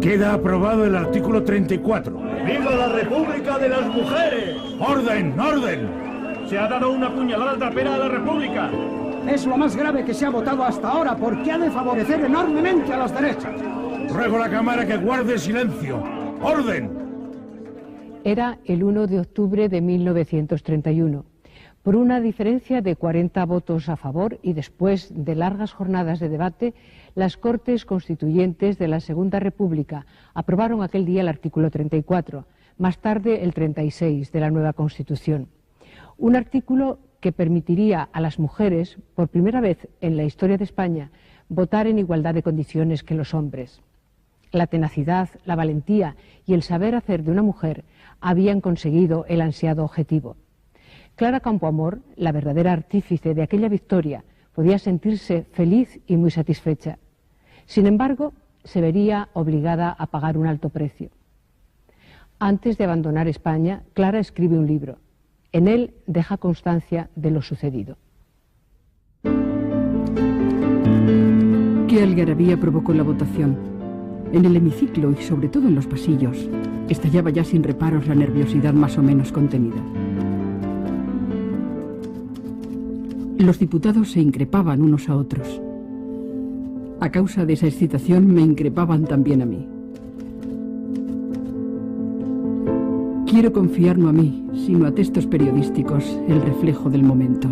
Queda aprobado el artículo 34. ¡Viva la República de las Mujeres! ¡Orden, orden! Se ha dado una puñalada trapera a la República. Es lo más grave que se ha votado hasta ahora porque ha de favorecer enormemente a las derechas. Ruego a la Cámara que guarde silencio. ¡Orden! Era el 1 de octubre de 1931. Por una diferencia de 40 votos a favor y después de largas jornadas de debate, las Cortes Constituyentes de la Segunda República aprobaron aquel día el artículo 34, más tarde el 36 de la nueva Constitución. Un artículo que permitiría a las mujeres, por primera vez en la historia de España, votar en igualdad de condiciones que los hombres. La tenacidad, la valentía y el saber hacer de una mujer habían conseguido el ansiado objetivo. Clara Campoamor, la verdadera artífice de aquella victoria, podía sentirse feliz y muy satisfecha. Sin embargo, se vería obligada a pagar un alto precio. Antes de abandonar España, Clara escribe un libro. En él deja constancia de lo sucedido. ¿Qué algarabía provocó la votación? En el hemiciclo y sobre todo en los pasillos, estallaba ya sin reparos la nerviosidad más o menos contenida. Los diputados se increpaban unos a otros. A causa de esa excitación me increpaban también a mí. Quiero confiar no a mí, sino a textos periodísticos, el reflejo del momento.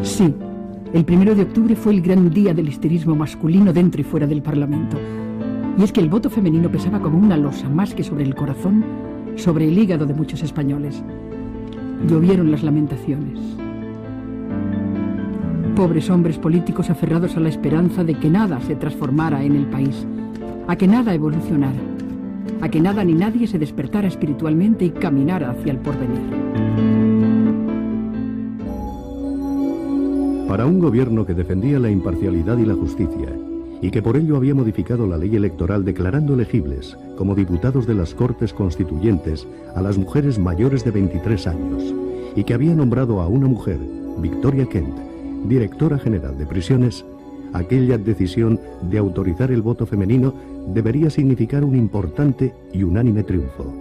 Sí, el 1 de octubre fue el gran día del histerismo masculino dentro y fuera del Parlamento. Y es que el voto femenino pesaba como una losa, más que sobre el corazón, sobre el hígado de muchos españoles. Llovieron las lamentaciones. Pobres hombres políticos aferrados a la esperanza de que nada se transformara en el país, a que nada evolucionara, a que nada ni nadie se despertara espiritualmente y caminara hacia el porvenir. Para un gobierno que defendía la imparcialidad y la justicia, y que por ello había modificado la ley electoral declarando elegibles como diputados de las Cortes Constituyentes a las mujeres mayores de 23 años, y que había nombrado a una mujer, Victoria Kent, directora general de prisiones, aquella decisión de autorizar el voto femenino debería significar un importante y unánime triunfo.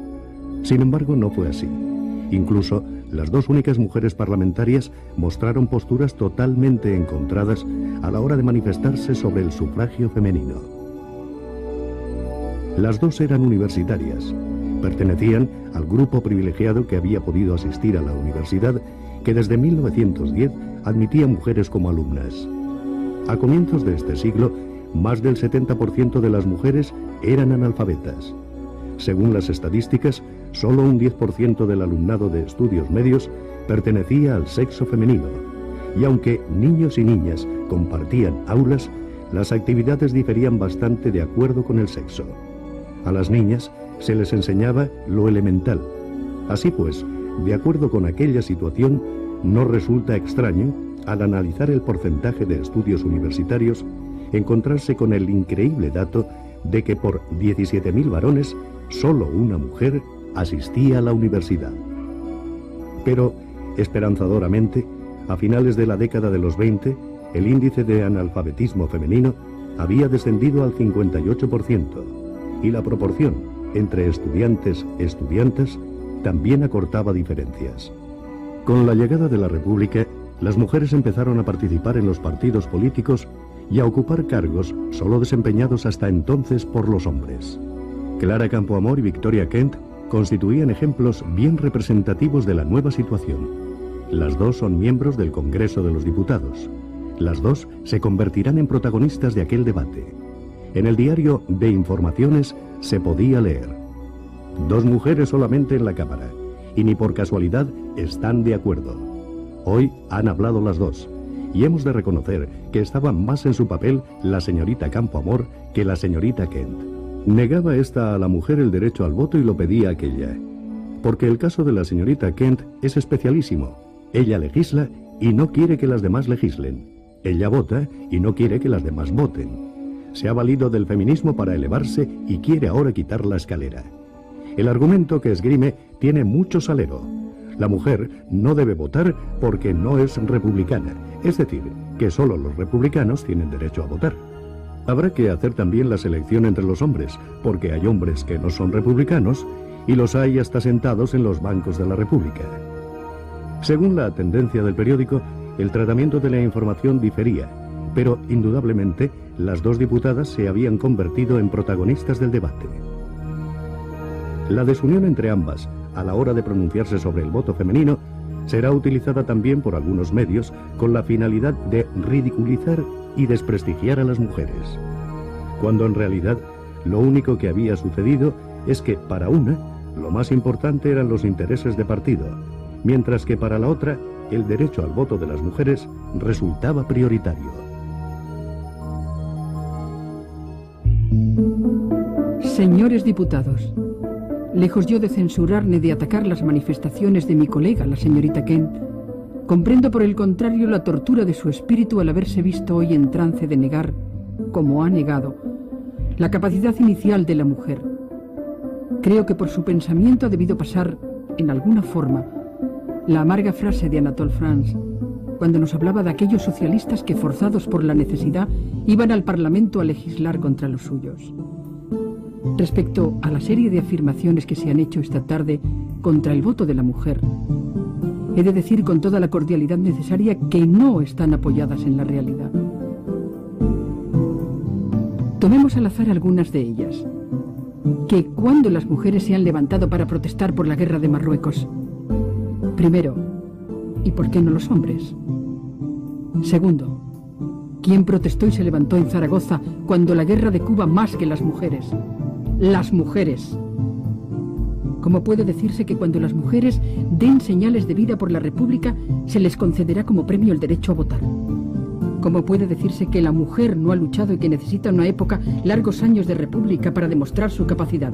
Sin embargo, no fue así. Incluso, las dos únicas mujeres parlamentarias mostraron posturas totalmente encontradas a la hora de manifestarse sobre el sufragio femenino. Las dos eran universitarias, pertenecían al grupo privilegiado que había podido asistir a la universidad, que desde 1910 admitía mujeres como alumnas. A comienzos de este siglo, más del 70% de las mujeres eran analfabetas. Según las estadísticas, solo un 10% del alumnado de estudios medios pertenecía al sexo femenino, y aunque niños y niñas compartían aulas, las actividades diferían bastante de acuerdo con el sexo. A las niñas se les enseñaba lo elemental. Así pues, de acuerdo con aquella situación, no resulta extraño, al analizar el porcentaje de estudios universitarios, encontrarse con el increíble dato de que por 17.000 varones, solo una mujer asistía a la universidad. Pero, esperanzadoramente, a finales de la década de los 20, el índice de analfabetismo femenino había descendido al 58%, y la proporción entre estudiantes también acortaba diferencias. Con la llegada de la República, las mujeres empezaron a participar en los partidos políticos y a ocupar cargos solo desempeñados hasta entonces por los hombres. Clara Campoamor y Victoria Kent constituían ejemplos bien representativos de la nueva situación. Las dos son miembros del Congreso de los Diputados. Las dos se convertirán en protagonistas de aquel debate. En el diario de Informaciones se podía leer: dos mujeres solamente en la Cámara, y ni por casualidad están de acuerdo. Hoy han hablado las dos, y hemos de reconocer que estaba más en su papel la señorita Campoamor que la señorita Kent. Negaba esta a la mujer el derecho al voto y lo pedía aquella, porque el caso de la señorita Kent es especialísimo. Ella legisla y no quiere que las demás legislen. Ella vota y no quiere que las demás voten. Se ha valido del feminismo para elevarse y quiere ahora quitar la escalera. El argumento que esgrime tiene mucho salero. La mujer no debe votar porque no es republicana, es decir, que solo los republicanos tienen derecho a votar. Habrá que hacer también la selección entre los hombres, porque hay hombres que no son republicanos y los hay hasta sentados en los bancos de la República. Según la tendencia del periódico, el tratamiento de la información difería, pero indudablemente las dos diputadas se habían convertido en protagonistas del debate. La desunión entre ambas a la hora de pronunciarse sobre el voto femenino será utilizada también por algunos medios con la finalidad de ridiculizar y desprestigiar a las mujeres, cuando en realidad lo único que había sucedido es que para una lo más importante eran los intereses de partido, mientras que para la otra el derecho al voto de las mujeres resultaba prioritario. Señores diputados, lejos yo de censurar ni de atacar las manifestaciones de mi colega, la señorita Kent, comprendo por el contrario la tortura de su espíritu al haberse visto hoy en trance de negar, como ha negado, la capacidad inicial de la mujer. Creo que por su pensamiento ha debido pasar, en alguna forma, la amarga frase de Anatole France, cuando nos hablaba de aquellos socialistas que, forzados por la necesidad, iban al Parlamento a legislar contra los suyos. Respecto a la serie de afirmaciones que se han hecho esta tarde contra el voto de la mujer, he de decir con toda la cordialidad necesaria que no están apoyadas en la realidad. Tomemos al azar algunas de ellas. Que cuando las mujeres se han levantado para protestar por la guerra de Marruecos, primero, ¿y por qué no los hombres? Segundo, ¿quién protestó y se levantó en Zaragoza cuando la guerra de Cuba más que las mujeres? Las mujeres. ¿Cómo puede decirse que cuando las mujeres den señales de vida por la República se les concederá como premio el derecho a votar? ¿Cómo puede decirse que la mujer no ha luchado y que necesita una época, largos años de república para demostrar su capacidad?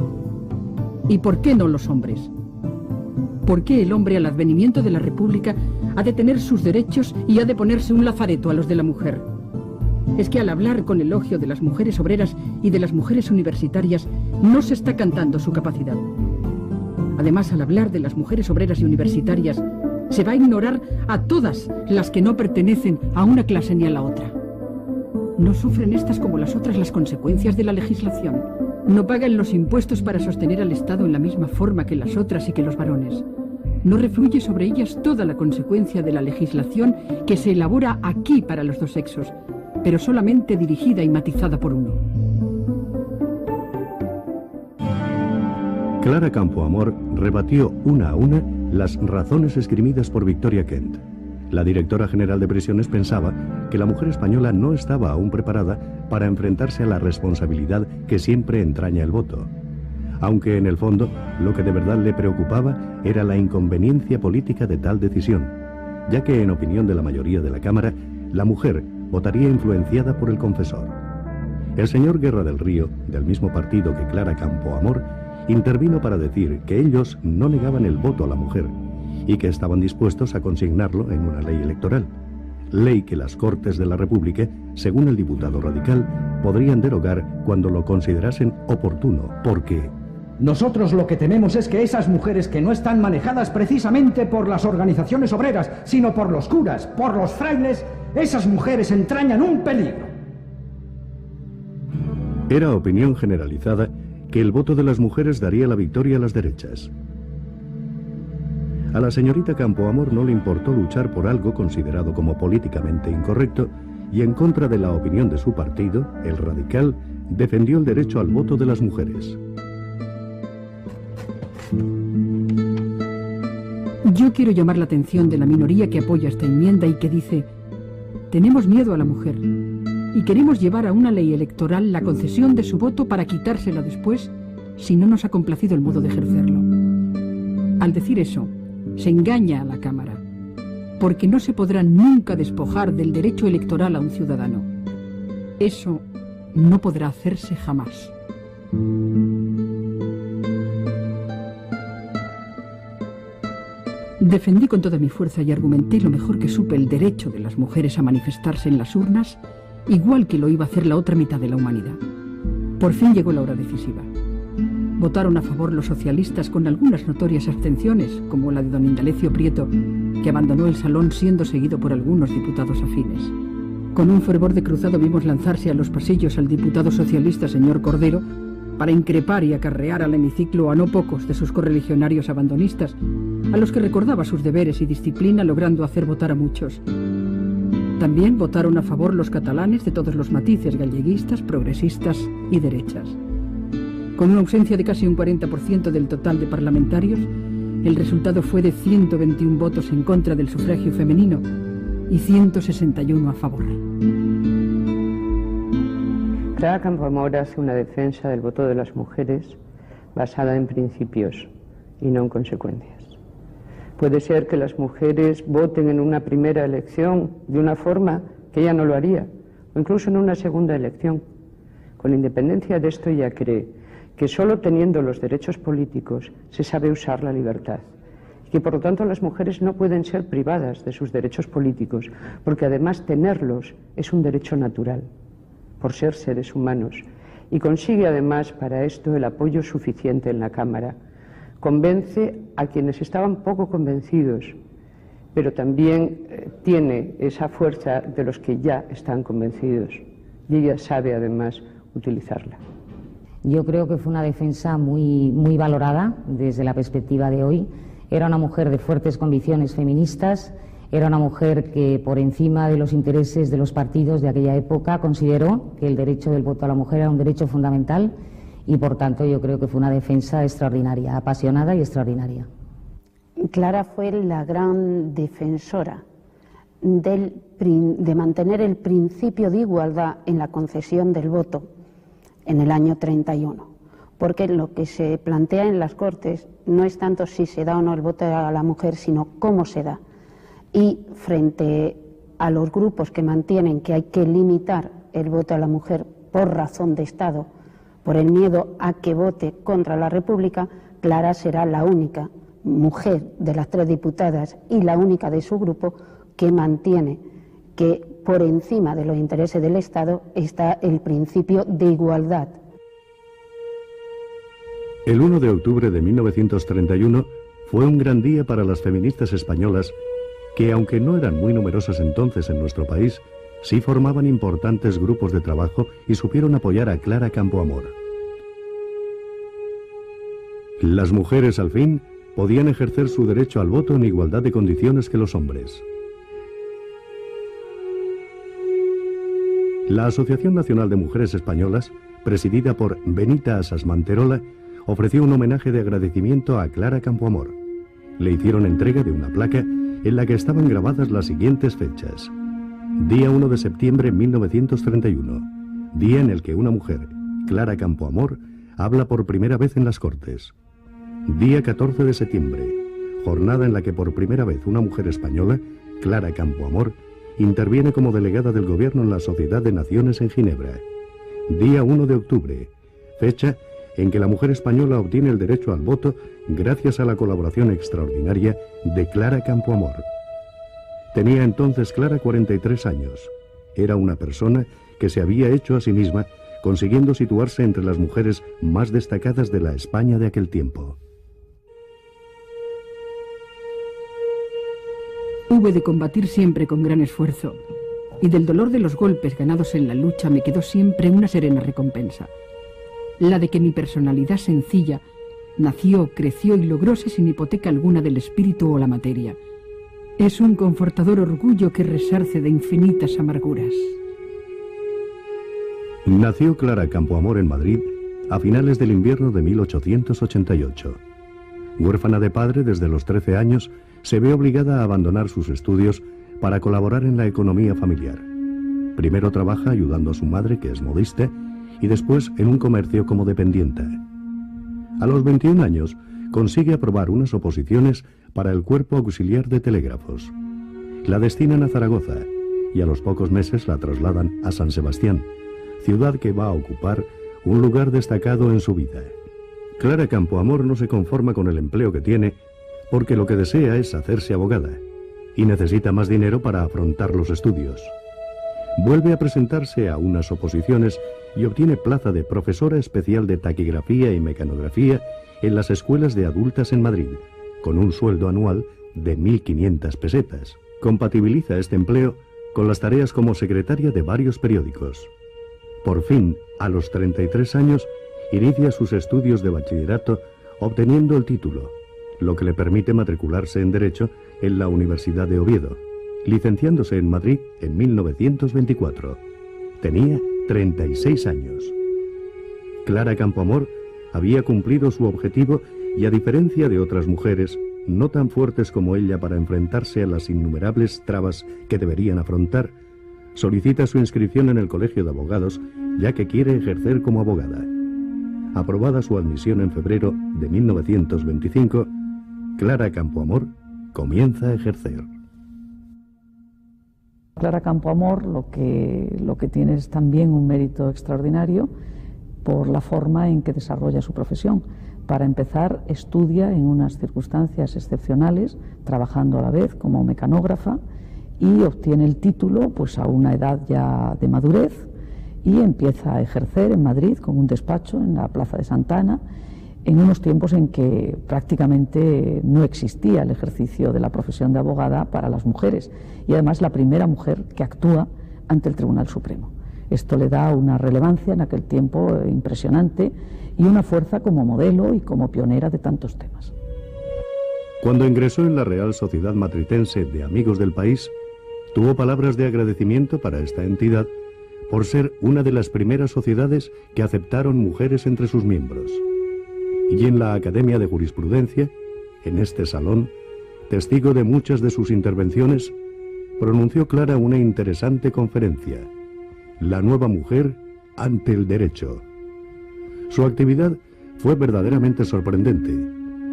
¿Y por qué no los hombres? ¿Por qué el hombre al advenimiento de la República ha de tener sus derechos y ha de ponerse un lazareto a los de la mujer? Es que al hablar con elogio de las mujeres obreras y de las mujeres universitarias no se está cantando su capacidad. Además, al hablar de las mujeres obreras y universitarias, se va a ignorar a todas las que no pertenecen a una clase ni a la otra. ¿No sufren estas como las otras las consecuencias de la legislación? ¿No pagan los impuestos para sostener al Estado en la misma forma que las otras y que los varones? ¿No refluye sobre ellas toda la consecuencia de la legislación que se elabora aquí para los dos sexos, pero solamente dirigida y matizada por uno? Clara Campoamor rebatió una a una las razones esgrimidas por Victoria Kent. La directora general de prisiones pensaba que la mujer española no estaba aún preparada para enfrentarse a la responsabilidad que siempre entraña el voto, aunque en el fondo lo que de verdad le preocupaba era la inconveniencia política de tal decisión, ya que en opinión de la mayoría de la Cámara, la mujer votaría influenciada por el confesor. El señor Guerra del Río, del mismo partido que Clara Campoamor, intervino para decir que ellos no negaban el voto a la mujer y que estaban dispuestos a consignarlo en una ley electoral, ley que las Cortes de la República, según el diputado radical, podrían derogar cuando lo considerasen oportuno, porque nosotros lo que tememos es que esas mujeres que no están manejadas precisamente por las organizaciones obreras, sino por los curas, por los frailes, esas mujeres entrañan un peligro. Era opinión generalizada que el voto de las mujeres daría la victoria a las derechas. A la señorita Campoamor no le importó luchar por algo considerado como políticamente incorrecto y en contra de la opinión de su partido, el radical, defendió el derecho al voto de las mujeres. Yo quiero llamar la atención de la minoría que apoya esta enmienda y que dice: tenemos miedo a la mujer y queremos llevar a una ley electoral la concesión de su voto para quitársela después si no nos ha complacido el modo de ejercerlo. Al decir eso, se engaña a la Cámara, porque no se podrá nunca despojar del derecho electoral a un ciudadano. Eso no podrá hacerse jamás. Defendí con toda mi fuerza y argumenté lo mejor que supe el derecho de las mujeres a manifestarse en las urnas, igual que lo iba a hacer la otra mitad de la humanidad. Por fin llegó la hora decisiva. Votaron a favor los socialistas con algunas notorias abstenciones, como la de don Indalecio Prieto, que abandonó el salón siendo seguido por algunos diputados afines. Con un fervor de cruzado vimos lanzarse a los pasillos al diputado socialista señor Cordero para increpar y acarrear al hemiciclo a no pocos de sus correligionarios abandonistas, a los que recordaba sus deberes y disciplina, logrando hacer votar a muchos. También votaron a favor los catalanes de todos los matices, galleguistas, progresistas y derechas. Con una ausencia de casi un 40% del total de parlamentarios, el resultado fue de 121 votos en contra del sufragio femenino y 161 a favor. Clara Campoamor hace una defensa del voto de las mujeres basada en principios y no en consecuencias. Puede ser que las mujeres voten en una primera elección de una forma que ella no lo haría, o incluso en una segunda elección. Con independencia de esto, ella cree que solo teniendo los derechos políticos se sabe usar la libertad, y que por lo tanto las mujeres no pueden ser privadas de sus derechos políticos, porque además tenerlos es un derecho natural, por ser seres humanos, y consigue además para esto el apoyo suficiente en la Cámara. Convence a quienes estaban poco convencidos, pero también tiene esa fuerza de los que ya están convencidos, y ella sabe además utilizarla. Yo creo que fue una defensa muy valorada desde la perspectiva de hoy. Era una mujer de fuertes convicciones feministas, era una mujer que por encima de los intereses de los partidos de aquella época consideró que el derecho del voto a la mujer era un derecho fundamental y por tanto yo creo que fue una defensa extraordinaria, apasionada y extraordinaria. Clara fue la gran defensora de mantener el principio de igualdad en la concesión del voto en el año 31, porque lo que se plantea en las Cortes no es tanto si se da o no el voto a la mujer, sino cómo se da. Y frente a los grupos que mantienen que hay que limitar el voto a la mujer por razón de Estado, por el miedo a que vote contra la República, Clara será la única mujer de las 3 diputadas y la única de su grupo que mantiene que por encima de los intereses del Estado está el principio de igualdad. El 1 de octubre de 1931 fue un gran día para las feministas españolas que, aunque no eran muy numerosas entonces en nuestro país, sí formaban importantes grupos de trabajo y supieron apoyar a Clara Campoamor. Las mujeres, al fin, podían ejercer su derecho al voto en igualdad de condiciones que los hombres. La Asociación Nacional de Mujeres Españolas, presidida por Benita Asas Manterola, ofreció un homenaje de agradecimiento a Clara Campoamor. Le hicieron entrega de una placa en la que estaban grabadas las siguientes fechas. Día 1 de septiembre de 1931, día en el que una mujer, Clara Campoamor, habla por primera vez en las Cortes. Día 14 de septiembre, jornada en la que por primera vez una mujer española, Clara Campoamor, interviene como delegada del gobierno en la Sociedad de Naciones en Ginebra. Día 1 de octubre, fecha en que la mujer española obtiene el derecho al voto gracias a la colaboración extraordinaria de Clara Campoamor. Tenía entonces Clara 43 años. Era una persona que se había hecho a sí misma, consiguiendo situarse entre las mujeres más destacadas de la España de aquel tiempo. Hube de combatir siempre con gran esfuerzo, y del dolor de los golpes ganados en la lucha me quedó siempre una serena recompensa, la de que mi personalidad sencilla nació, creció y logróse sin hipoteca alguna del espíritu o la materia. Es un confortador orgullo que resarce de infinitas amarguras. Nació Clara Campoamor en Madrid a finales del invierno de 1888. Huérfana de padre desde los 13 años, se ve obligada a abandonar sus estudios para colaborar en la economía familiar. Primero trabaja ayudando a su madre, que es modista, y después en un comercio como dependienta. A los 21 años, consigue aprobar unas oposiciones para el Cuerpo Auxiliar de Telégrafos. La destinan a Zaragoza y a los pocos meses la trasladan a San Sebastián, ciudad que va a ocupar un lugar destacado en su vida. Clara Campoamor no se conforma con el empleo que tiene porque lo que desea es hacerse abogada y necesita más dinero para afrontar los estudios. Vuelve a presentarse a unas oposiciones y obtiene plaza de profesora especial de taquigrafía y mecanografía en las escuelas de adultas en Madrid, con un sueldo anual de 1.500 pesetas. Compatibiliza este empleo con las tareas como secretaria de varios periódicos. Por fin, a los 33 años, inicia sus estudios de bachillerato obteniendo el título, lo que le permite matricularse en Derecho en la Universidad de Oviedo, licenciándose en Madrid en 1924. Tenía 36 años. Clara Campoamor había cumplido su objetivo y, a diferencia de otras mujeres, no tan fuertes como ella para enfrentarse a las innumerables trabas que deberían afrontar, solicita su inscripción en el Colegio de Abogados, ya que quiere ejercer como abogada. Aprobada su admisión en febrero de 1925, Clara Campoamor comienza a ejercer. Clara Campoamor lo que tiene es también un mérito extraordinario por la forma en que desarrolla su profesión. Para empezar, estudia en unas circunstancias excepcionales, trabajando a la vez como mecanógrafa, y obtiene el título pues a una edad ya de madurez, y empieza a ejercer en Madrid con un despacho en la Plaza de Santa Ana, en unos tiempos en que prácticamente no existía el ejercicio de la profesión de abogada para las mujeres, y además la primera mujer que actúa ante el Tribunal Supremo. Esto le da una relevancia en aquel tiempo impresionante y una fuerza como modelo y como pionera de tantos temas. Cuando ingresó en la Real Sociedad Matritense de Amigos del País, tuvo palabras de agradecimiento para esta entidad por ser una de las primeras sociedades que aceptaron mujeres entre sus miembros. Y en la Academia de Jurisprudencia, en este salón, testigo de muchas de sus intervenciones, pronunció Clara una interesante conferencia: La nueva mujer ante el derecho. Su actividad fue verdaderamente sorprendente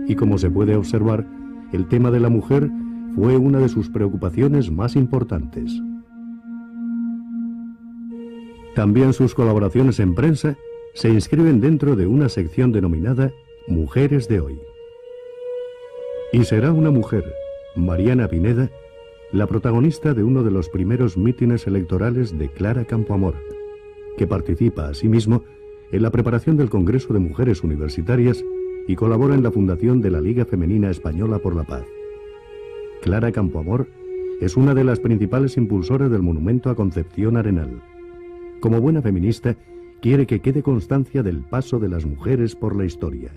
y, como se puede observar, el tema de la mujer fue una de sus preocupaciones más importantes. También sus colaboraciones en prensa se inscriben dentro de una sección denominada Mujeres de Hoy. Y será una mujer, Mariana Pineda, la protagonista de uno de los primeros mítines electorales de Clara Campoamor, que participa asimismo en la preparación del Congreso de Mujeres Universitarias y colabora en la fundación de la Liga Femenina Española por la Paz. Clara Campoamor es una de las principales impulsoras del monumento a Concepción Arenal. Como buena feminista, quiere que quede constancia del paso de las mujeres por la historia.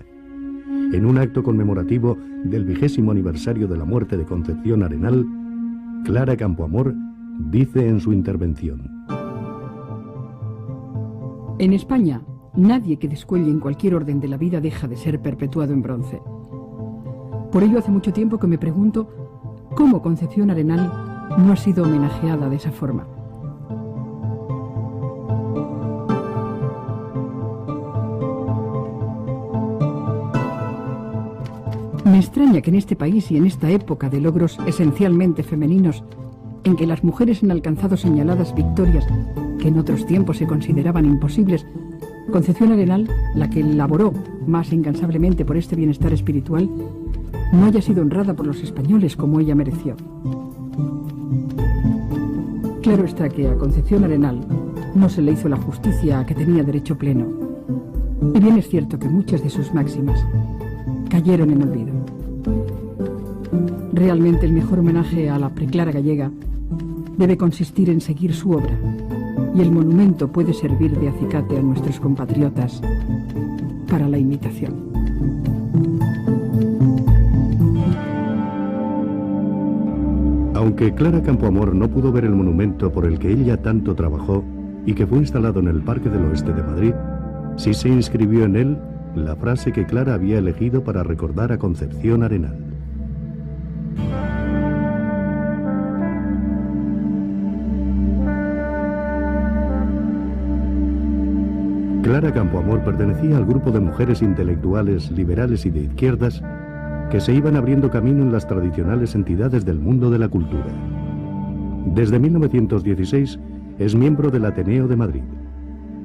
En un acto conmemorativo del 20º aniversario de la muerte de Concepción Arenal, Clara Campoamor dice en su intervención: En España, nadie que descuelle en cualquier orden de la vida deja de ser perpetuado en bronce. Por ello, hace mucho tiempo que me pregunto cómo Concepción Arenal no ha sido homenajeada de esa forma. Me extraña que en este país y en esta época de logros esencialmente femeninos, en que las mujeres han alcanzado señaladas victorias que en otros tiempos se consideraban imposibles, Concepción Arenal, la que laboró más incansablemente por este bienestar espiritual, no haya sido honrada por los españoles como ella mereció. Claro está que a Concepción Arenal no se le hizo la justicia a que tenía derecho pleno. Y bien es cierto que muchas de sus máximas cayeron en olvido. Realmente el mejor homenaje a la preclara gallega debe consistir en seguir su obra, y el monumento puede servir de acicate a nuestros compatriotas para la imitación. Aunque Clara Campoamor no pudo ver el monumento por el que ella tanto trabajó y que fue instalado en el Parque del Oeste de Madrid, sí se inscribió en él la frase que Clara había elegido para recordar a Concepción Arenal. Clara Campoamor pertenecía al grupo de mujeres intelectuales, liberales y de izquierdas que se iban abriendo camino en las tradicionales entidades del mundo de la cultura. Desde 1916 es miembro del Ateneo de Madrid.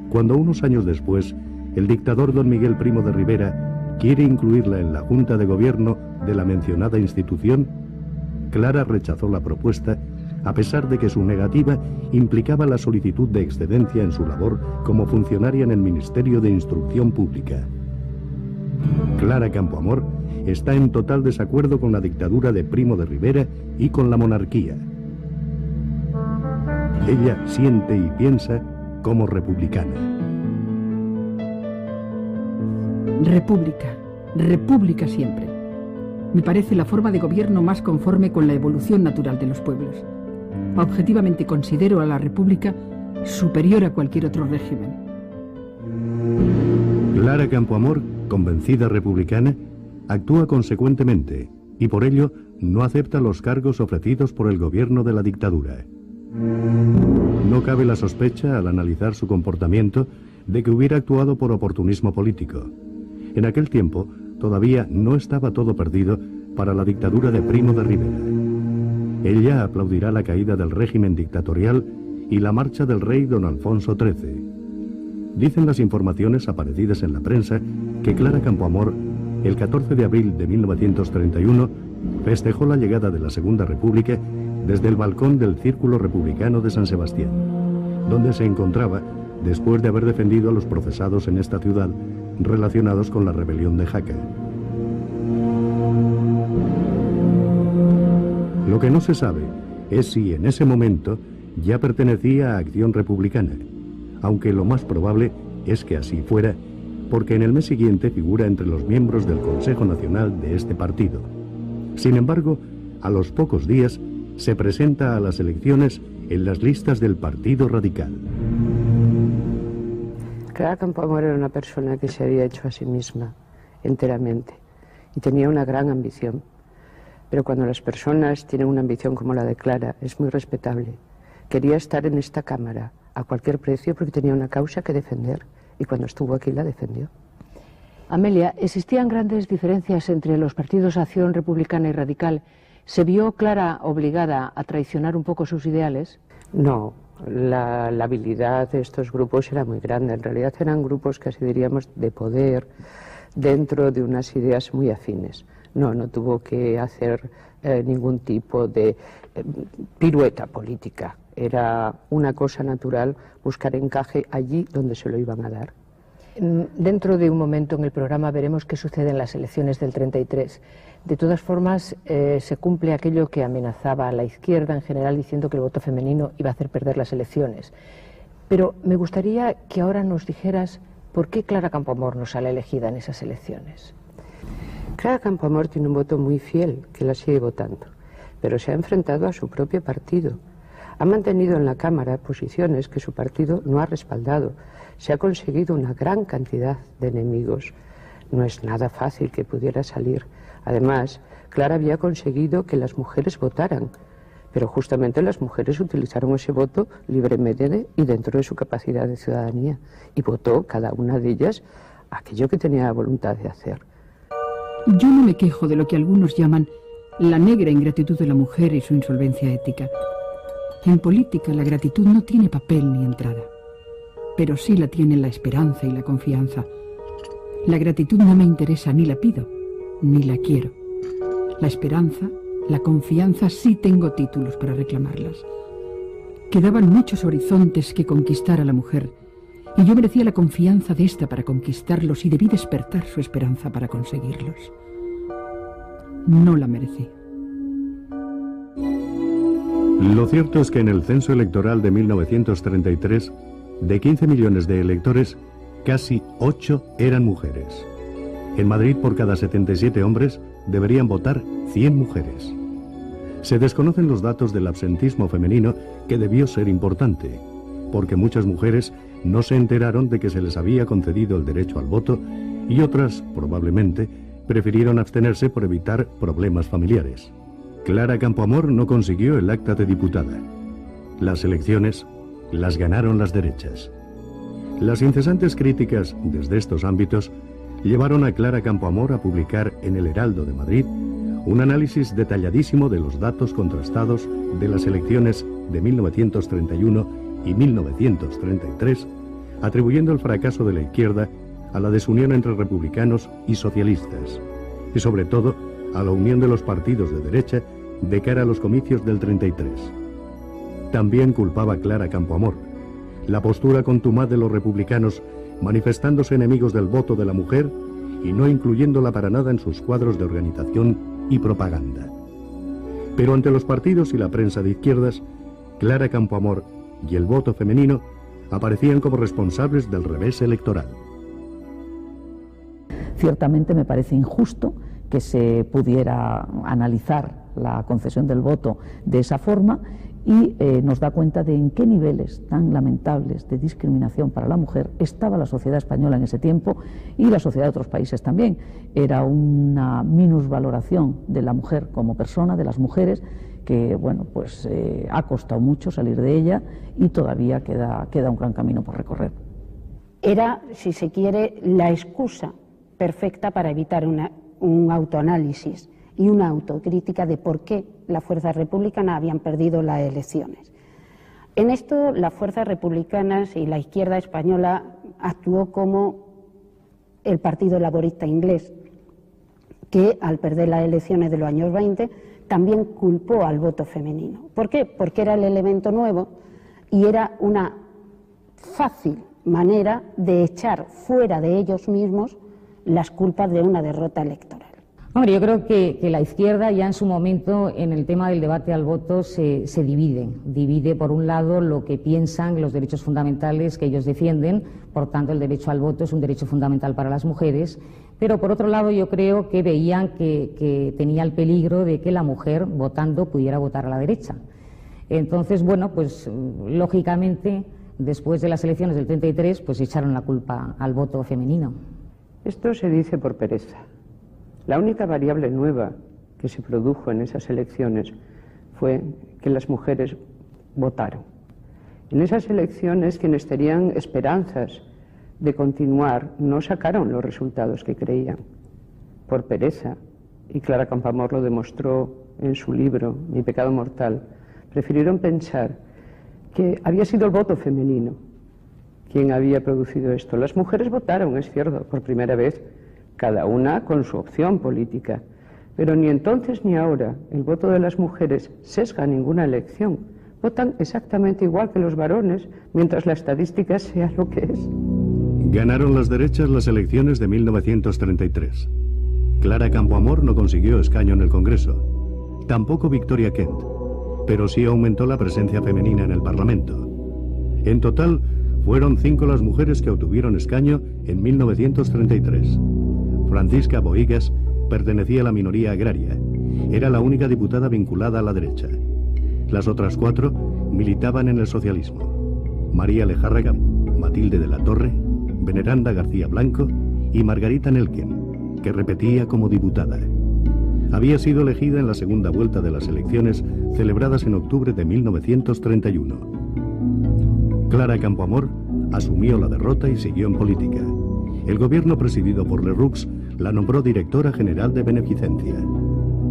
Cuando unos años después el dictador don Miguel Primo de Rivera quiere incluirla en la Junta de Gobierno de la mencionada institución, Clara rechazó la propuesta, a pesar de que su negativa implicaba la solicitud de excedencia en su labor como funcionaria en el Ministerio de Instrucción Pública. Clara Campoamor está en total desacuerdo con la dictadura de Primo de Rivera y con la monarquía. Ella siente y piensa como republicana. República, república siempre. Me parece la forma de gobierno más conforme con la evolución natural de los pueblos. Objetivamente considero a la república superior a cualquier otro régimen. Clara Campoamor, convencida republicana, actúa consecuentemente y por ello no acepta los cargos ofrecidos por el gobierno de la dictadura. No cabe la sospecha, al analizar su comportamiento, de que hubiera actuado por oportunismo político. En aquel tiempo todavía no estaba todo perdido para la dictadura de Primo de Rivera. Ella aplaudirá la caída del régimen dictatorial y la marcha del rey don Alfonso XIII. Dicen las informaciones aparecidas en la prensa que Clara Campoamor, el 14 de abril de 1931, festejó la llegada de la Segunda República desde el balcón del Círculo Republicano de San Sebastián, donde se encontraba después de haber defendido a los procesados en esta ciudad relacionados con la rebelión de Jaca. Lo que no se sabe es si en ese momento ya pertenecía a Acción Republicana, aunque lo más probable es que así fuera, porque en el mes siguiente figura entre los miembros del Consejo Nacional de este partido. Sin embargo, a los pocos días se presenta a las elecciones en las listas del Partido Radical. Clara Campoamor era una persona que se había hecho a sí misma enteramente y tenía una gran ambición. Pero cuando las personas tienen una ambición como la de Clara, es muy respetable. Quería estar en esta Cámara a cualquier precio porque tenía una causa que defender y cuando estuvo aquí la defendió. Amelia, ¿existían grandes diferencias entre los partidos Acción Republicana y Radical? ¿Se vio Clara obligada a traicionar un poco sus ideales? No, la habilidad de estos grupos era muy grande. En realidad eran grupos, casi diríamos, de poder dentro de unas ideas muy afines. No tuvo que hacer ningún tipo de pirueta política. Era una cosa natural buscar encaje allí donde se lo iban a dar. Dentro de un momento en el programa veremos qué sucede en las elecciones del 33. De todas formas, se cumple aquello que amenazaba a la izquierda en general, diciendo que el voto femenino iba a hacer perder las elecciones. Pero me gustaría que ahora nos dijeras por qué Clara Campoamor no sale elegida en esas elecciones. Clara Campoamor tiene un voto muy fiel, que la sigue votando, pero se ha enfrentado a su propio partido. Ha mantenido en la Cámara posiciones que su partido no ha respaldado. Se ha conseguido una gran cantidad de enemigos. No es nada fácil que pudiera salir. Además, Clara había conseguido que las mujeres votaran, pero justamente las mujeres utilizaron ese voto libremente y dentro de su capacidad de ciudadanía, y votó cada una de ellas aquello que tenía voluntad de hacer. Yo no me quejo de lo que algunos llaman la negra ingratitud de la mujer y su insolvencia ética. En política la gratitud no tiene papel ni entrada, pero sí la tienen la esperanza y la confianza. La gratitud no me interesa, ni la pido, ni la quiero. La esperanza, la confianza, sí tengo títulos para reclamarlas. Quedaban muchos horizontes que conquistar a la mujer, y yo merecía la confianza de esta para conquistarlos y debí despertar su esperanza para conseguirlos. No la merecí. Lo cierto es que en el censo electoral de 1933, de 15 millones de electores, casi 8 eran mujeres. En Madrid, por cada 77 hombres, deberían votar 100 mujeres. Se desconocen los datos del absentismo femenino, que debió ser importante, porque muchas mujeres no se enteraron de que se les había concedido el derecho al voto y otras, probablemente, prefirieron abstenerse por evitar problemas familiares. Clara Campoamor no consiguió el acta de diputada. Las elecciones las ganaron las derechas. Las incesantes críticas desde estos ámbitos llevaron a Clara Campoamor a publicar en El Heraldo de Madrid un análisis detalladísimo de los datos contrastados de las elecciones de 1931 y 1933, atribuyendo el fracaso de la izquierda a la desunión entre republicanos y socialistas, y sobre todo a la unión de los partidos de derecha de cara a los comicios del 33. También culpaba Clara Campoamor la postura contumaz de los republicanos, manifestándose enemigos del voto de la mujer y no incluyéndola para nada en sus cuadros de organización y propaganda. Pero ante los partidos y la prensa de izquierdas, Clara Campoamor y el voto femenino aparecían como responsables del revés electoral. Ciertamente me parece injusto que se pudiera analizar la concesión del voto de esa forma y nos da cuenta de en qué niveles tan lamentables de discriminación para la mujer estaba la sociedad española en ese tiempo y la sociedad de otros países también. Era una minusvaloración de la mujer como persona, de las mujeres, que bueno, pues ha costado mucho salir de ella y todavía queda un gran camino por recorrer. Era, si se quiere, la excusa perfecta para evitar un autoanálisis y una autocrítica de por qué las fuerzas republicanas habían perdido las elecciones. En esto, las fuerzas republicanas y la izquierda española actuó como el Partido Laborista inglés, que al perder las elecciones de los años 20 también culpó al voto femenino. ¿Por qué? Porque era el elemento nuevo y era una fácil manera de echar fuera de ellos mismos las culpas de una derrota electoral. Hombre, yo creo que la izquierda ya en su momento en el tema del debate al voto se divide por un lado lo que piensan los derechos fundamentales que ellos defienden, por tanto el derecho al voto es un derecho fundamental para las mujeres, pero por otro lado yo creo que veían que tenía el peligro de que la mujer votando pudiera votar a la derecha. Entonces, bueno, pues lógicamente después de las elecciones del 33 pues echaron la culpa al voto femenino. Esto se dice por pereza. La única variable nueva que se produjo en esas elecciones fue que las mujeres votaron. En esas elecciones quienes tenían esperanzas de continuar no sacaron los resultados que creían, por pereza, y Clara Campoamor lo demostró en su libro Mi pecado mortal. Prefirieron pensar que había sido el voto femenino quien había producido esto. Las mujeres votaron, es cierto, por primera vez, cada una con su opción política, pero ni entonces ni ahora el voto de las mujeres sesga ninguna elección. Votan exactamente igual que los varones, mientras la estadística sea lo que es. Ganaron las derechas las elecciones de 1933. Clara Campoamor no consiguió escaño en el Congreso, tampoco Victoria Kent, pero sí aumentó la presencia femenina en el Parlamento. En total, fueron 5 las mujeres que obtuvieron escaño en 1933. Francisca Bohigas pertenecía a la minoría agraria. Era la única diputada vinculada a la derecha. Las otras 4 militaban en el socialismo. María Lejárraga, Matilde de la Torre, Veneranda García Blanco y Margarita Nelken, que repetía como diputada. Había sido elegida en la segunda vuelta de las elecciones celebradas en octubre de 1931. Clara Campoamor asumió la derrota y siguió en política. El gobierno presidido por Lerroux la nombró directora general de beneficencia.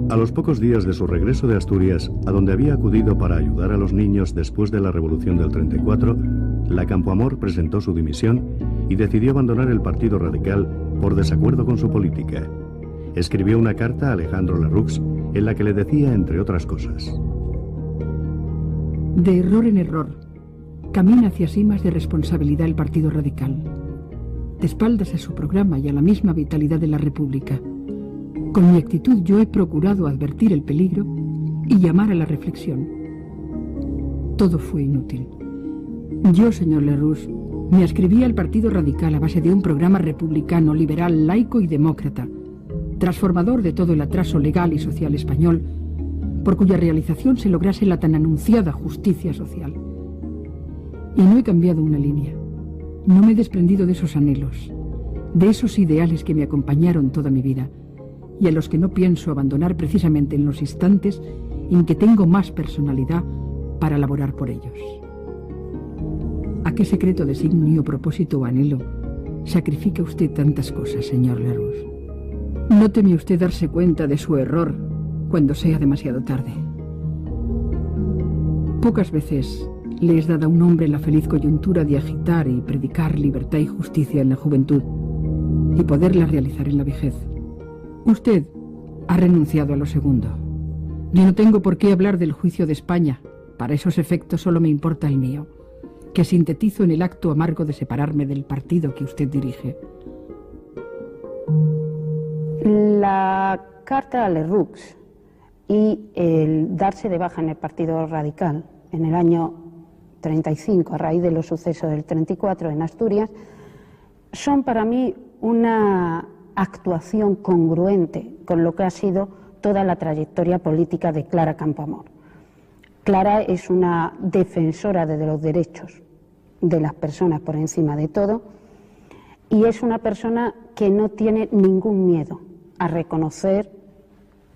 A los pocos días de su regreso de Asturias, a donde había acudido para ayudar a los niños después de la Revolución del 34, la Campoamor presentó su dimisión y decidió abandonar el Partido Radical por desacuerdo con su política. Escribió una carta a Alejandro Lerroux en la que le decía, entre otras cosas: de error en error, camina hacia cimas de responsabilidad el Partido Radical, de espaldas a su programa y a la misma vitalidad de la República. Con mi actitud yo he procurado advertir el peligro y llamar a la reflexión. Todo fue inútil. Yo, señor Lerroux, me ascribí al Partido Radical a base de un programa republicano, liberal, laico y demócrata, transformador de todo el atraso legal y social español, por cuya realización se lograse la tan anunciada justicia social. Y no he cambiado una línea. No me he desprendido de esos anhelos. de esos ideales que me acompañaron toda mi vida y a los que no pienso abandonar precisamente en los instantes en que tengo más personalidad para laborar por ellos. ¿A qué secreto designio, propósito o anhelo sacrifica usted tantas cosas, señor Lerroux? No teme usted darse cuenta de su error cuando sea demasiado tarde. Pocas veces le es dada a un hombre la feliz coyuntura de agitar y predicar libertad y justicia en la juventud y poderla realizar en la vejez. Usted ha renunciado a lo segundo. Yo no tengo por qué hablar del juicio de España. Para esos efectos solo me importa el mío, que sintetizo en el acto amargo de separarme del partido que usted dirige. La carta a Lerroux y el darse de baja en el Partido Radical en el año 35, a raíz de los sucesos del 34 en Asturias, son para mí una actuación congruente con lo que ha sido toda la trayectoria política de Clara Campoamor. Clara es una defensora de los derechos de las personas por encima de todo y es una persona que no tiene ningún miedo a reconocer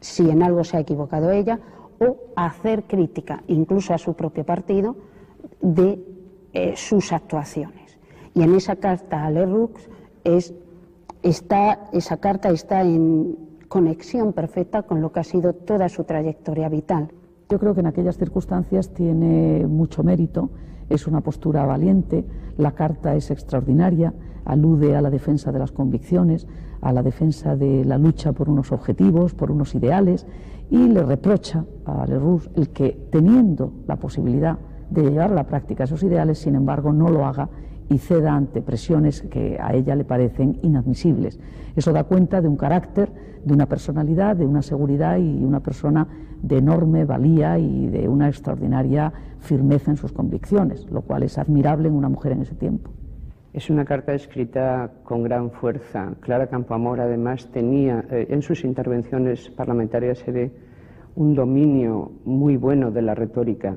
si en algo se ha equivocado ella o a hacer crítica, incluso a su propio partido, de sus actuaciones. Y en esa carta a Lerroux esa carta está en conexión perfecta con lo que ha sido toda su trayectoria vital. Yo creo que en aquellas circunstancias tiene mucho mérito, es una postura valiente, la carta es extraordinaria, alude a la defensa de las convicciones, a la defensa de la lucha por unos objetivos, por unos ideales, y le reprocha a Lerroux el que, teniendo la posibilidad de llevar a la práctica esos ideales, sin embargo no lo haga y ceda ante presiones que a ella le parecen inadmisibles. Eso da cuenta de un carácter, de una personalidad, de una seguridad y una persona de enorme valía y de una extraordinaria firmeza en sus convicciones, lo cual es admirable en una mujer en ese tiempo. Es una carta escrita con gran fuerza. Clara Campoamor además tenía, en sus intervenciones parlamentarias se ve un dominio muy bueno de la retórica,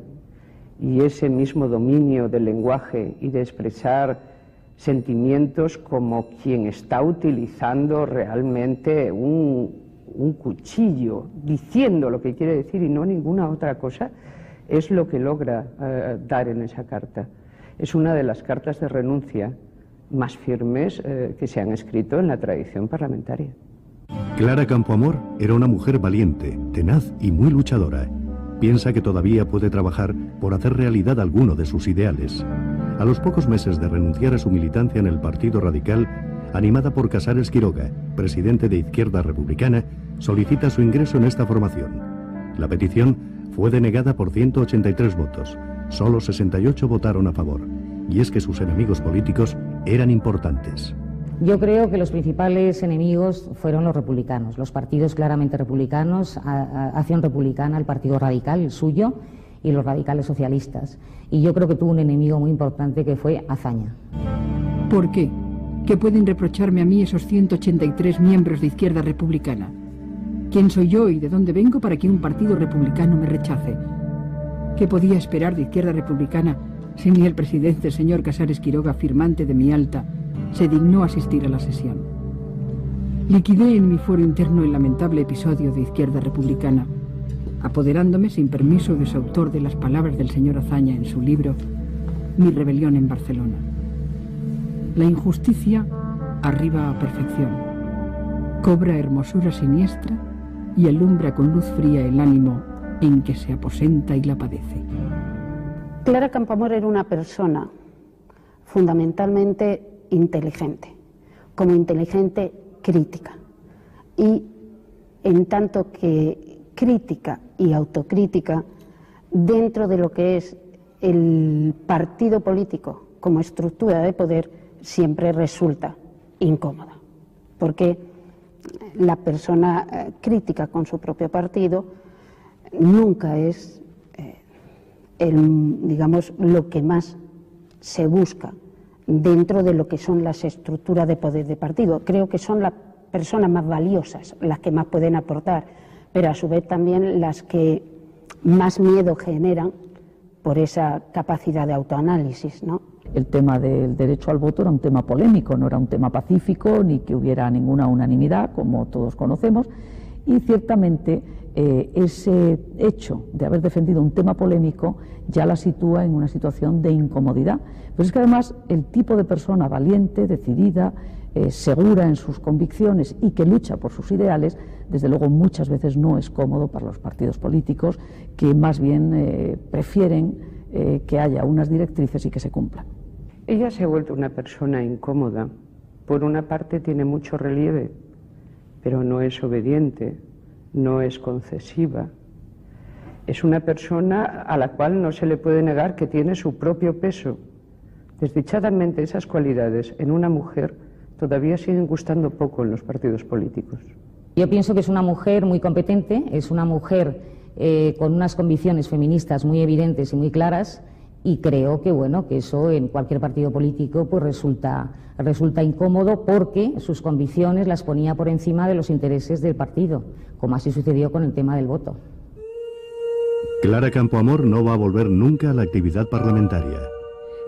y ese mismo dominio del lenguaje y de expresar sentimientos como quien está utilizando realmente un cuchillo, diciendo lo que quiere decir y no ninguna otra cosa, es lo que logra dar en esa carta. Es una de las cartas de renuncia más firmes que se han escrito en la tradición parlamentaria. Clara Campoamor era una mujer valiente, tenaz y muy luchadora. Piensa que todavía puede trabajar por hacer realidad alguno de sus ideales. A los pocos meses de renunciar a su militancia en el Partido Radical, animada por Casares Quiroga, presidente de Izquierda Republicana, solicita su ingreso en esta formación. La petición fue denegada por 183 votos. Solo 68 votaron a favor. Y es que sus enemigos políticos eran importantes. Yo creo que los principales enemigos fueron los republicanos, los partidos claramente republicanos, Acción Republicana, el Partido Radical, el suyo, y los radicales socialistas. Y yo creo que tuvo un enemigo muy importante que fue Azaña. ¿Por qué? ¿Qué pueden reprocharme a mí esos 183 miembros de Izquierda Republicana? ¿Quién soy yo y de dónde vengo para que un partido republicano me rechace? ¿Qué podía esperar de Izquierda Republicana si ni el presidente, el señor Casares Quiroga, firmante de mi alta, se dignó asistir a la sesión? Liquidé en mi fuero interno el lamentable episodio de Izquierda Republicana, apoderándome sin permiso de su autor de las palabras del señor Azaña en su libro Mi rebelión en Barcelona. La injusticia arriba a perfección, cobra hermosura siniestra y alumbra con luz fría el ánimo en que se aposenta y la padece. Clara Campoamor era una persona fundamentalmente inteligente, como inteligente crítica, y en tanto que crítica y autocrítica dentro de lo que es el partido político como estructura de poder siempre resulta incómoda, porque la persona crítica con su propio partido nunca es digamos, lo que más se busca dentro de lo que son las estructuras de poder de partido. Creo que son las personas más valiosas las que más pueden aportar, pero a su vez también las que más miedo generan por esa capacidad de autoanálisis, ¿no? el tema del derecho al voto era un tema polémico, no era un tema pacífico ni que hubiera ninguna unanimidad, como todos conocemos, y ciertamente ese hecho de haber defendido un tema polémico ya la sitúa en una situación de incomodidad. Pero es que además el tipo de persona valiente, decidida, segura en sus convicciones y que lucha por sus ideales, desde luego muchas veces no es cómodo para los partidos políticos, que más bien prefieren que haya unas directrices y que se cumplan. Ella se ha vuelto una persona incómoda. Por una parte tiene mucho relieve, pero no es obediente, no es concesiva. Es una persona a la cual no se le puede negar que tiene su propio peso. Desdichadamente esas cualidades en una mujer todavía siguen gustando poco en los partidos políticos. Yo pienso que es una mujer muy competente, es una mujer con unas convicciones feministas muy evidentes y muy claras, y creo que bueno, que eso en cualquier partido político pues resulta incómodo, porque sus convicciones las ponía por encima de los intereses del partido, como así sucedió con el tema del voto. Clara Campoamor no va a volver nunca a la actividad parlamentaria.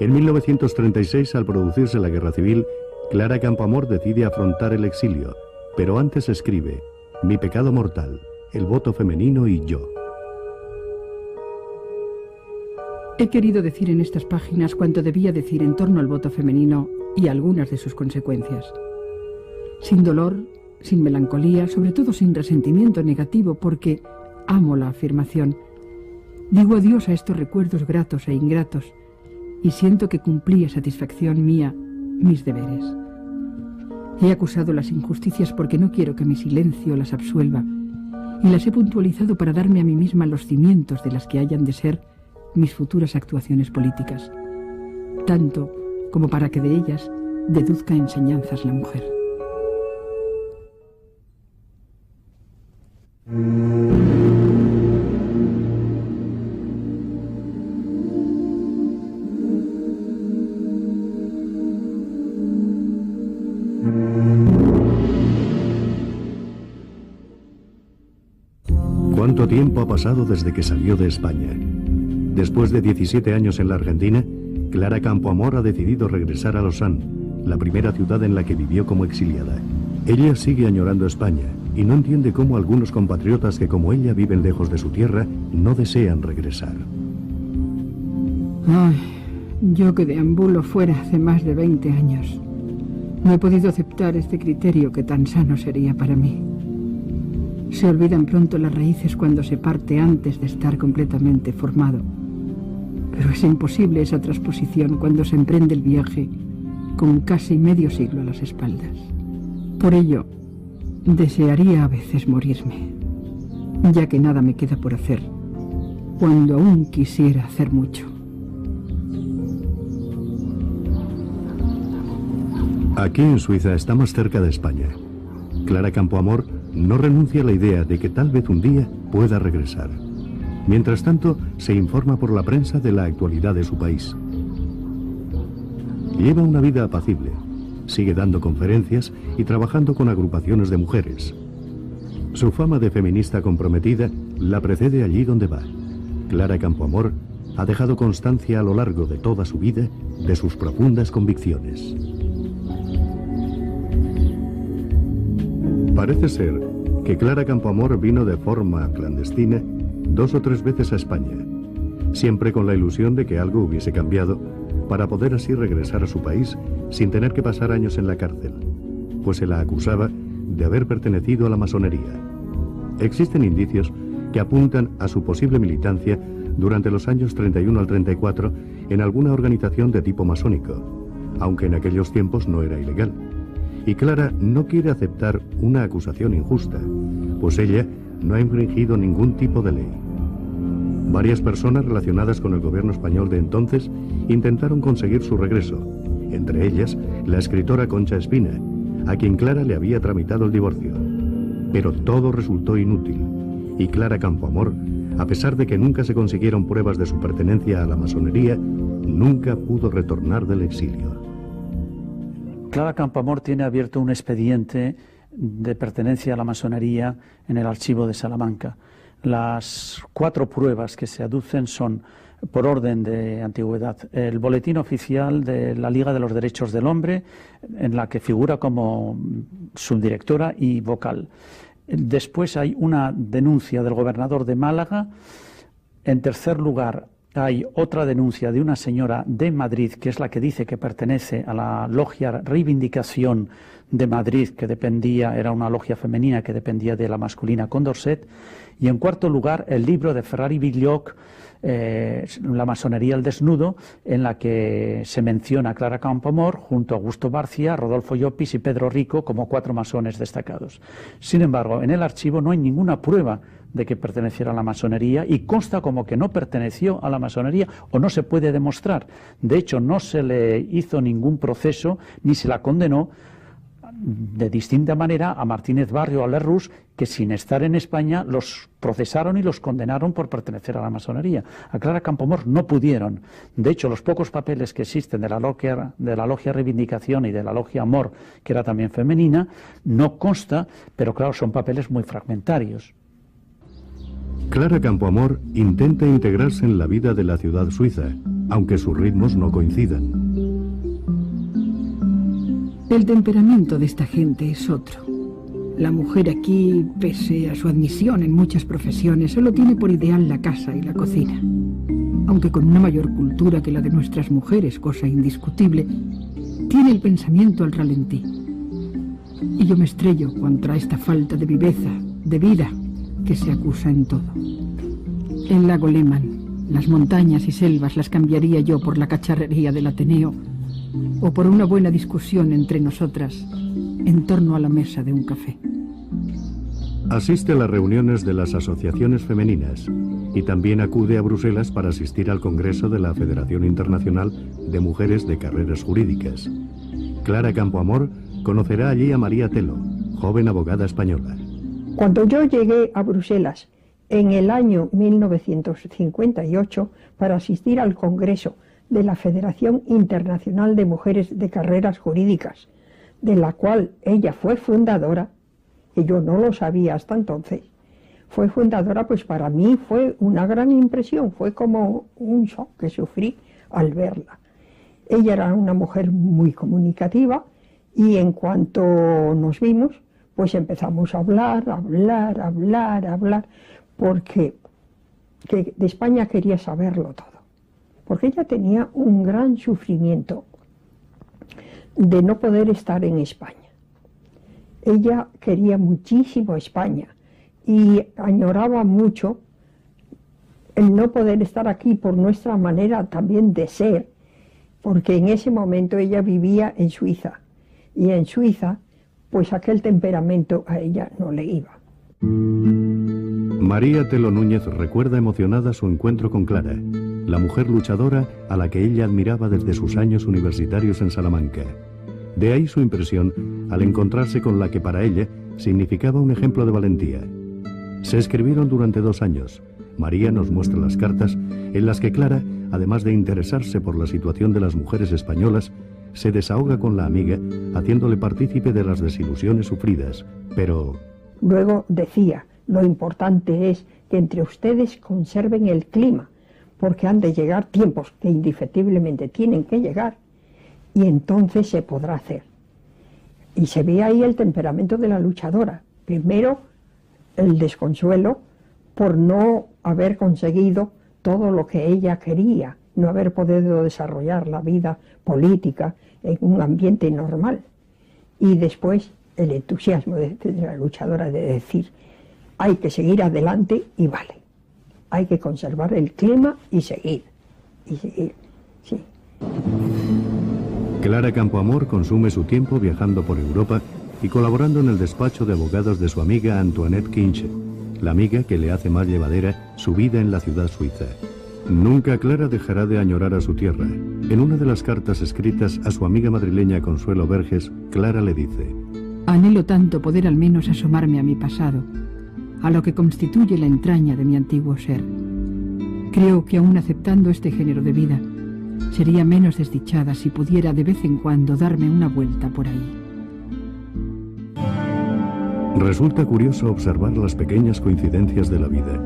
En 1936, al producirse la Guerra Civil, Clara Campoamor decide afrontar el exilio, pero antes escribe: Mi pecado mortal, el voto femenino y yo. He querido decir en estas páginas cuanto debía decir en torno al voto femenino y algunas de sus consecuencias. Sin dolor, sin melancolía, sobre todo sin resentimiento negativo, porque amo la afirmación. Digo adiós a estos recuerdos gratos e ingratos y siento que cumplí a satisfacción mía mis deberes. He acusado las injusticias porque no quiero que mi silencio las absuelva, y las he puntualizado para darme a mí misma los cimientos de las que hayan de ser mis futuras actuaciones políticas, tanto como para que de ellas deduzca enseñanzas la mujer. ¿Cuánto tiempo ha pasado desde que salió de España? Después de 17 años en la Argentina, Clara Campoamor ha decidido regresar a Lausanne, la primera ciudad en la que vivió como exiliada. Ella sigue añorando España y no entiende cómo algunos compatriotas que como ella viven lejos de su tierra no desean regresar. Ay, yo que deambulo fuera hace más de 20 años. No he podido aceptar este criterio que tan sano sería para mí. Se olvidan pronto las raíces cuando se parte antes de estar completamente formado. Pero es imposible esa transposición cuando se emprende el viaje con casi medio siglo a las espaldas. Por ello, desearía a veces morirme, ya que nada me queda por hacer, cuando aún quisiera hacer mucho. Aquí en Suiza está más cerca de España. Clara Campoamor no renuncia a la idea de que tal vez un día pueda regresar. Mientras tanto, se informa por la prensa de la actualidad de su país. Lleva una vida apacible, sigue dando conferencias y trabajando con agrupaciones de mujeres. Su fama de feminista comprometida la precede allí donde va. Clara Campoamor ha dejado constancia a lo largo de toda su vida de sus profundas convicciones. Parece ser que Clara Campoamor vino de forma clandestina 2 o 3 veces a España, siempre con la ilusión de que algo hubiese cambiado para poder así regresar a su país sin tener que pasar años en la cárcel, pues se la acusaba de haber pertenecido a la masonería. Existen indicios que apuntan a su posible militancia durante los años 31 al 34 en alguna organización de tipo masónico, aunque en aquellos tiempos no era ilegal. Y Clara no quiere aceptar una acusación injusta, pues ella no ha infringido ningún tipo de ley. Varias personas relacionadas con el gobierno español de entonces intentaron conseguir su regreso, entre ellas la escritora Concha Espina, a quien Clara le había tramitado el divorcio. Pero todo resultó inútil, y Clara Campoamor, a pesar de que nunca se consiguieron pruebas de su pertenencia a la masonería, nunca pudo retornar del exilio. Clara Campoamor tiene abierto un expediente de pertenencia a la masonería en el archivo de Salamanca. Las 4 pruebas que se aducen son por orden de antigüedad. El boletín oficial de la Liga de los Derechos del Hombre, en la que figura como subdirectora y vocal. Después hay una denuncia del gobernador de Málaga. En tercer lugar, hay otra denuncia de una señora de Madrid, que es la que dice que pertenece a la logia Reivindicación de Madrid, que dependía, era una logia femenina que dependía de la masculina Condorcet. Y en cuarto lugar, el libro de Ferrari Billoch, La masonería al desnudo, en la que se menciona a Clara Campoamor junto a Augusto Barcia, Rodolfo Llopis y Pedro Rico como 4 masones destacados. Sin embargo, en el archivo no hay ninguna prueba de que perteneciera a la masonería y consta como que no perteneció a la masonería o no se puede demostrar. De hecho, no se le hizo ningún proceso ni se la condenó de distinta manera a Martínez Barrio o a Lerroux, que sin estar en España los procesaron y los condenaron por pertenecer a la masonería. A Clara Campoamor no pudieron. De hecho, los pocos papeles que existen de la logia Reivindicación y de la logia Amor, que era también femenina, no consta, pero claro, son papeles muy fragmentarios. Clara Campoamor intenta integrarse en la vida de la ciudad suiza, aunque sus ritmos no coincidan. El temperamento de esta gente es otro. La mujer aquí, pese a su admisión en muchas profesiones, solo tiene por ideal la casa y la cocina. Aunque con una mayor cultura que la de nuestras mujeres, cosa indiscutible, tiene el pensamiento al ralentí. Y yo me estrello contra esta falta de viveza, de vida, que se acusa en todo. El lago Lehmann, las montañas y selvas las cambiaría yo por la cacharrería del Ateneo o por una buena discusión entre nosotras en torno a la mesa de un café. Asiste a las reuniones de las asociaciones femeninas y también acude a Bruselas para asistir al Congreso de la Federación Internacional de Mujeres de Carreras Jurídicas. Clara Campoamor conocerá allí a María Telo, joven abogada española. Cuando yo llegué a Bruselas en el año 1958 para asistir al Congreso de la Federación Internacional de Mujeres de Carreras Jurídicas, de la cual ella fue fundadora, y yo no lo sabía hasta entonces, fue fundadora, pues para mí fue una gran impresión, fue como un shock que sufrí al verla. Ella era una mujer muy comunicativa y en cuanto nos vimos, pues empezamos a hablar, porque de España quería saberlo todo. Porque ella tenía un gran sufrimiento de no poder estar en España. Ella quería muchísimo España y añoraba mucho el no poder estar aquí por nuestra manera también de ser, porque en ese momento ella vivía en Suiza y en Suiza pues aquel temperamento a ella no le iba. María Telo Núñez recuerda emocionada su encuentro con Clara, la mujer luchadora a la que ella admiraba desde sus años universitarios en Salamanca. De ahí su impresión al encontrarse con la que para ella significaba un ejemplo de valentía. Se escribieron durante 2 años. María nos muestra las cartas en las que Clara, además de interesarse por la situación de las mujeres españolas, se desahoga con la amiga, haciéndole partícipe de las desilusiones sufridas, pero... Luego decía, lo importante es que entre ustedes conserven el clima, porque han de llegar tiempos que indefectiblemente tienen que llegar, y entonces se podrá hacer. Y se ve ahí el temperamento de la luchadora. Primero, el desconsuelo por no haber conseguido todo lo que ella quería, no haber podido desarrollar la vida política en un ambiente normal. Y después el entusiasmo de la luchadora de decir, hay que seguir adelante y vale. Hay que conservar el clima y seguir, sí. Clara Campoamor consume su tiempo viajando por Europa y colaborando en el despacho de abogados de su amiga Antoinette Kinch, la amiga que le hace más llevadera su vida en la ciudad suiza. Nunca Clara dejará de añorar a su tierra. En una de las cartas escritas a su amiga madrileña Consuelo Verges, Clara le dice: anhelo tanto poder al menos asomarme a mi pasado, a lo que constituye la entraña de mi antiguo ser. Creo que aún aceptando este género de vida, sería menos desdichada si pudiera de vez en cuando darme una vuelta por ahí. Resulta curioso observar las pequeñas coincidencias de la vida.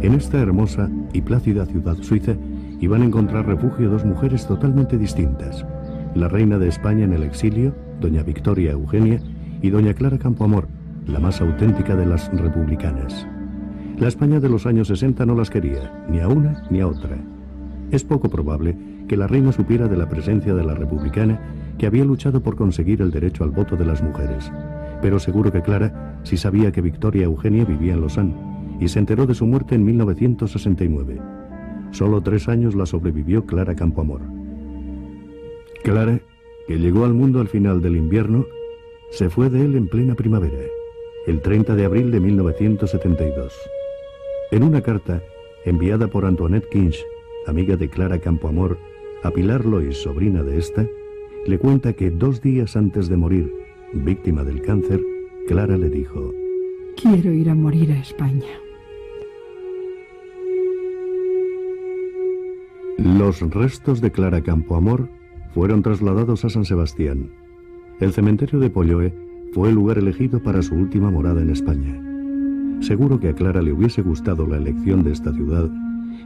En esta hermosa y plácida ciudad suiza iban a encontrar refugio dos mujeres totalmente distintas. La reina de España en el exilio, doña Victoria Eugenia, y doña Clara Campoamor, la más auténtica de las republicanas. La España de los años 60 no las quería, ni a una ni a otra. Es poco probable que la reina supiera de la presencia de la republicana que había luchado por conseguir el derecho al voto de las mujeres, pero seguro que Clara sí sabía que Victoria Eugenia vivía en Lausanne y se enteró de su muerte en 1969. Solo 3 años la sobrevivió Clara Campoamor. Clara, que llegó al mundo al final del invierno, se fue de él en plena primavera, el 30 de abril de 1972. En una carta enviada por Antoinette Kinch, amiga de Clara Campoamor, a Pilar Lois, sobrina de esta, le cuenta que 2 días antes de morir, víctima del cáncer, Clara le dijo: quiero ir a morir a España. Los restos de Clara Campoamor fueron trasladados a San Sebastián. El cementerio de Polloe fue el lugar elegido para su última morada en España. Seguro que a Clara le hubiese gustado la elección de esta ciudad,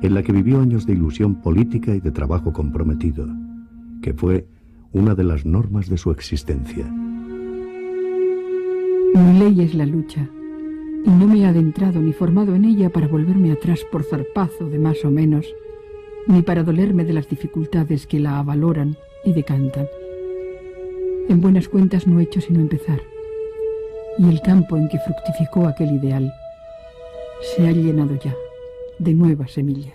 en la que vivió años de ilusión política y de trabajo comprometido, que fue una de las normas de su existencia. Mi ley es la lucha, y no me he adentrado ni formado en ella para volverme atrás por zarpazo de más o menos, ni para dolerme de las dificultades que la avaloran y decantan. En buenas cuentas no he hecho sino empezar, y el campo en que fructificó aquel ideal se ha llenado ya de nuevas semillas.